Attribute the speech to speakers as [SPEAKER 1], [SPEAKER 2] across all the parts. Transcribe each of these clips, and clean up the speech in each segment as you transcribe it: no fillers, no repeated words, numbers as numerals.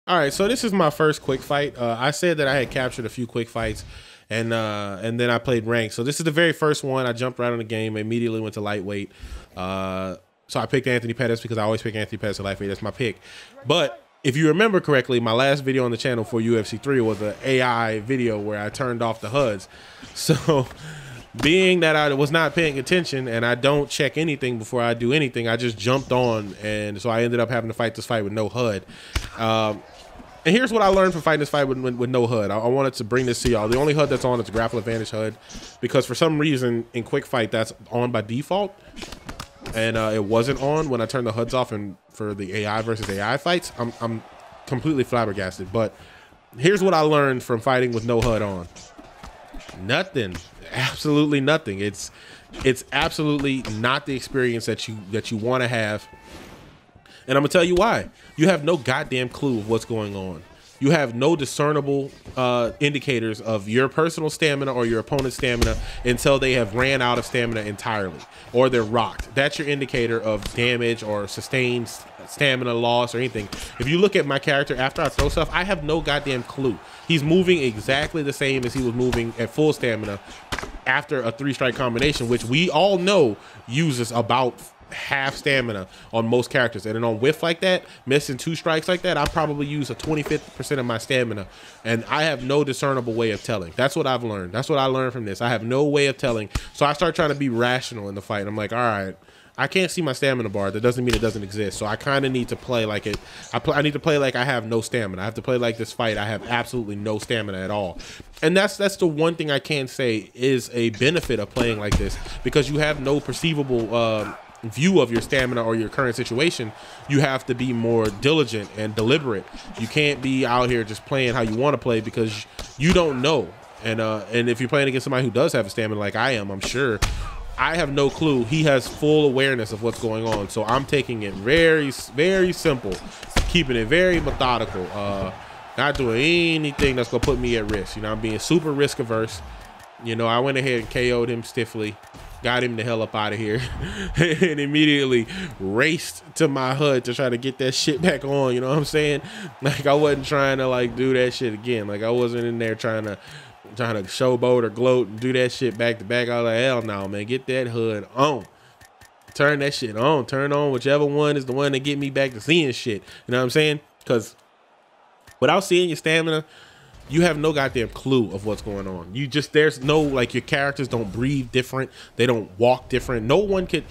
[SPEAKER 1] All right, so this is my first quick fight. I said that I had captured a few quick fights, and then I played ranked. So this is the very first one. I jumped right on the game, immediately went to lightweight. So I picked Anthony Pettis because I always pick Anthony Pettis at lightweight. That's my pick. But if you remember correctly, my last video on the channel for UFC 3 was an AI video where I turned off the HUDs. So being that I was not paying attention and I don't check anything before I do anything, I just jumped on, and so I ended up having to fight this fight with no HUD. And here's what I learned from fighting this fight with no HUD. I wanted to bring this to y'all. The only HUD that's on is Grapple Advantage HUD, because for some reason in quick fight that's on by default, and it wasn't on when I turned the HUDs off. And for the AI versus AI fights, I'm completely flabbergasted. But here's what I learned from fighting with no HUD on. Nothing, absolutely nothing. It's absolutely not the experience that you want to have. And I'm gonna tell you why. You have no goddamn clue of what's going on. You have no discernible indicators of your personal stamina or your opponent's stamina until they have ran out of stamina entirely, or they're rocked. That's your indicator of damage or sustained stamina loss or anything. If you look at my character after I throw stuff, I have no goddamn clue. He's moving exactly the same as he was moving at full stamina after a 3-strike combination, which we all know uses about half stamina on most characters. And then on whiff like that, missing 2 strikes like that, I probably use a 25% of my stamina, and I have no discernible way of telling. That's what I've learned. That's what I learned from this. I have no way of telling. So I start trying to be rational in the fight. I'm like, all right, I can't see my stamina bar. That doesn't mean it doesn't exist. So I kind of need to play like it. I need to play like I have no stamina. I have to play like this fight I have absolutely no stamina at all. And that's the one thing I can say is a benefit of playing like this, because you have no perceivable view of your stamina or your current situation. You have to be more diligent and deliberate. You can't be out here just playing how you want to play, because you don't know. And if you're playing against somebody who does have a stamina like I am, I'm sure, I have no clue. He has full awareness of what's going on. So I'm taking it very, very simple, keeping it very methodical, not doing anything that's gonna put me at risk. You know, I'm being super risk averse. You know, I went ahead and KO'd him stiffly, got him the hell up out of here, and immediately raced to my HUD to try to get that shit back on. You know what I'm saying? Like, I wasn't trying to like do that shit again. Like, I wasn't in there trying to showboat or gloat and do that shit back to back. I was like, hell no, man, get that HUD on. Turn that shit on. Turn on whichever one is the one that get me back to seeing shit. You know what I'm saying? Because without seeing your stamina, you have no goddamn clue of what's going on. You just, there's no, like, your characters don't breathe different. They don't walk different. No one could,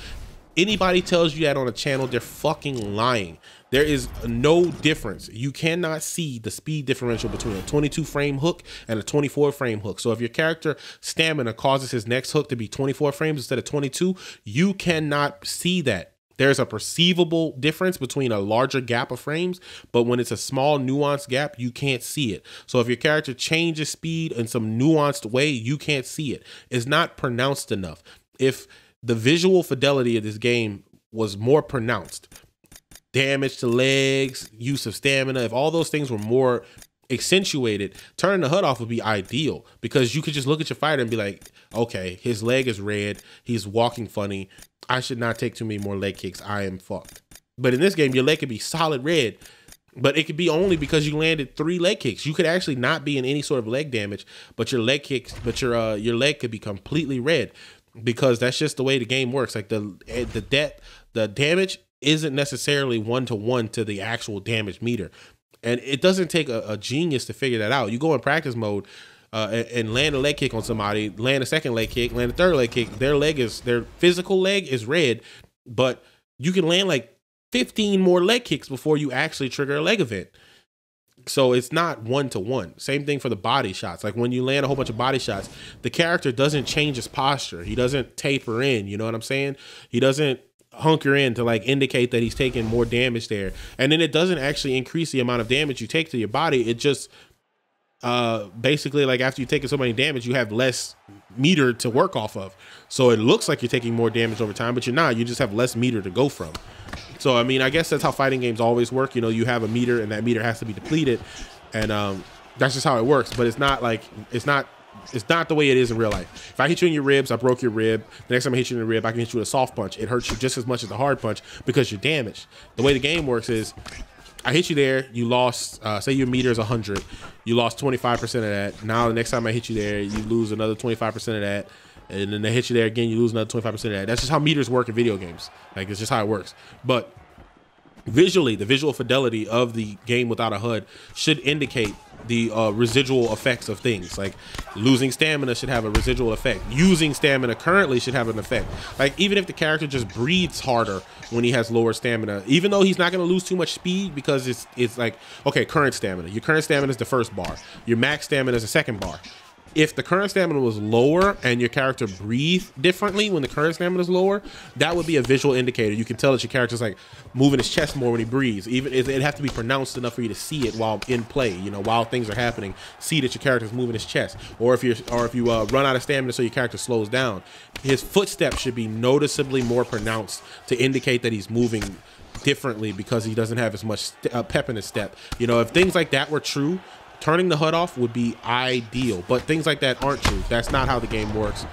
[SPEAKER 1] anybody tells you that on a channel, they're fucking lying. There is no difference. You cannot see the speed differential between a 22 frame hook and a 24 frame hook. So if your character stamina causes his next hook to be 24 frames instead of 22, you cannot see that. There's a perceivable difference between a larger gap of frames, but when it's a small nuanced gap, you can't see it. So if your character changes speed in some nuanced way, you can't see it. It's not pronounced enough. If the visual fidelity of this game was more pronounced, damage to legs, use of stamina, if all those things were more accentuated, turning the HUD off would be ideal, because you could just look at your fighter and be like, okay, his leg is red, he's walking funny, I should not take too many more leg kicks, I am fucked. But in this game, your leg could be solid red, but it could be only because you landed 3 leg kicks. You could actually not be in any sort of leg damage, but your leg kicks, but your leg could be completely red, because that's just the way the game works. Like the damage isn't necessarily one-to-one to the actual damage meter. And it doesn't take a genius to figure that out. You go in practice mode and land a leg kick on somebody, land a second leg kick, land a third leg kick, their physical leg is red, but you can land like 15 more leg kicks before you actually trigger a leg event. So it's not one-to-one. Same thing for the body shots. Like, when you land a whole bunch of body shots, the character doesn't change his posture. He doesn't taper in, you know what I'm saying? He doesn't hunker in to like indicate that he's taking more damage there. And then it doesn't actually increase the amount of damage you take to your body. It just basically, like, after you've taken so many damage, you have less meter to work off of. So it looks like you're taking more damage over time, but you're not. You just have less meter to go from. So, I mean, I guess that's how fighting games always work. You know, you have a meter and that meter has to be depleted. And that's just how it works. But it's not like, it's not the way it is in real life. If I hit you in your ribs, I broke your rib. The next time I hit you in the rib, I can hit you with a soft punch. It hurts you just as much as a hard punch because you're damaged. The way the game works is, I hit you there, you lost, say your meter is 100, you lost 25% of that. Now the next time I hit you there, you lose another 25% of that. And then they hit you there again, you lose another 25% of that. That's just how meters work in video games. Like, it's just how it works. But visually, the visual fidelity of the game without a HUD should indicate the residual effects of things. Like, losing stamina should have a residual effect. Using stamina currently should have an effect. Like, even if the character just breathes harder when he has lower stamina, even though he's not going to lose too much speed, because it's like, okay, current stamina. Your current stamina is the first bar. Your max stamina is the second bar. If the current stamina was lower and your character breathed differently when the current stamina is lower, that would be a visual indicator. You can tell that your character's like moving his chest more when he breathes. Even it'd have to be pronounced enough for you to see it while in play. You know, while things are happening, see that your character's moving his chest. Or if you run out of stamina, so your character slows down, his footsteps should be noticeably more pronounced to indicate that he's moving differently because he doesn't have as much pep in his step. You know, if things like that were true, turning the HUD off would be ideal, but things like that aren't true. That's not how the game works.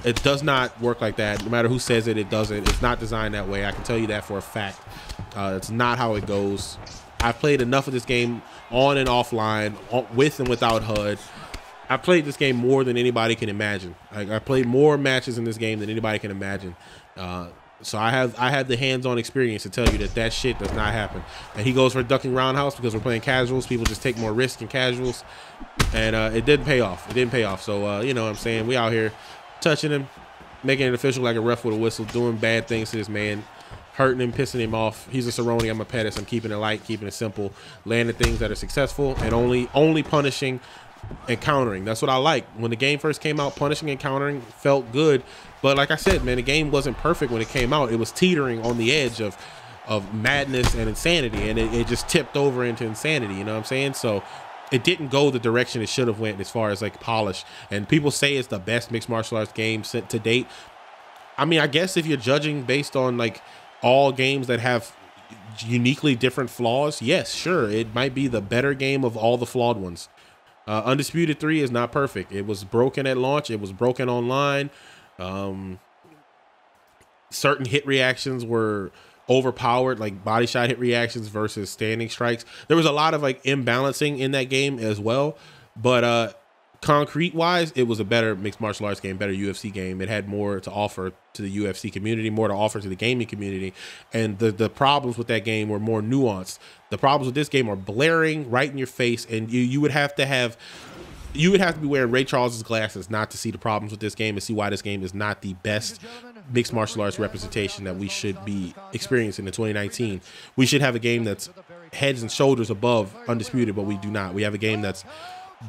[SPEAKER 1] It does not work like that. No matter who says it, it doesn't. It's not designed that way. I can tell you that for a fact. It's not how it goes. I've played enough of this game on and offline, with and without HUD. I played this game more than anybody can imagine. I played more matches in this game than anybody can imagine. So I have the hands-on experience to tell you that shit does not happen. And he goes for a ducking roundhouse because we're playing casuals. People just take more risk in casuals, and it didn't pay off. It didn't pay off. So you know what I'm saying, we out here touching him, making it official like a ref with a whistle, doing bad things to this man, hurting him, pissing him off. He's a Cerrone, I'm a Pettis. I'm keeping it light, keeping it simple, landing things that are successful, and only punishing and countering. That's what I like. When the game first came out, punishing and countering felt good. But like I said, man, the game wasn't perfect when it came out. It was teetering on the edge of madness and insanity, and it just tipped over into insanity, you know what I'm saying? So it didn't go the direction it should have went as far as like polish. And people say it's the best mixed martial arts game to date. I mean, I guess if you're judging based on like all games that have uniquely different flaws, yes, sure, it might be the better game of all the flawed ones. Undisputed 3 is not perfect. It was broken at launch. It was broken online. Certain hit reactions were overpowered, like body shot hit reactions versus standing strikes. There was a lot of like imbalancing in that game as well. But concrete wise, it was a better mixed martial arts game, better UFC game. It had more to offer to the UFC community, more to offer to the gaming community. And the problems with that game were more nuanced. The problems with this game are blaring right in your face, and you would have to be wearing Ray Charles's glasses not to see the problems with this game and see why this game is not the best mixed martial arts representation that we should be experiencing in 2019. We should have a game that's heads and shoulders above Undisputed, but we do not. We have a game that's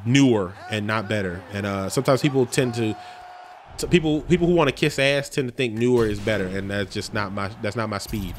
[SPEAKER 1] newer and not better. And sometimes people tend to people who want to kiss ass tend to think newer is better, and that's just not my speed.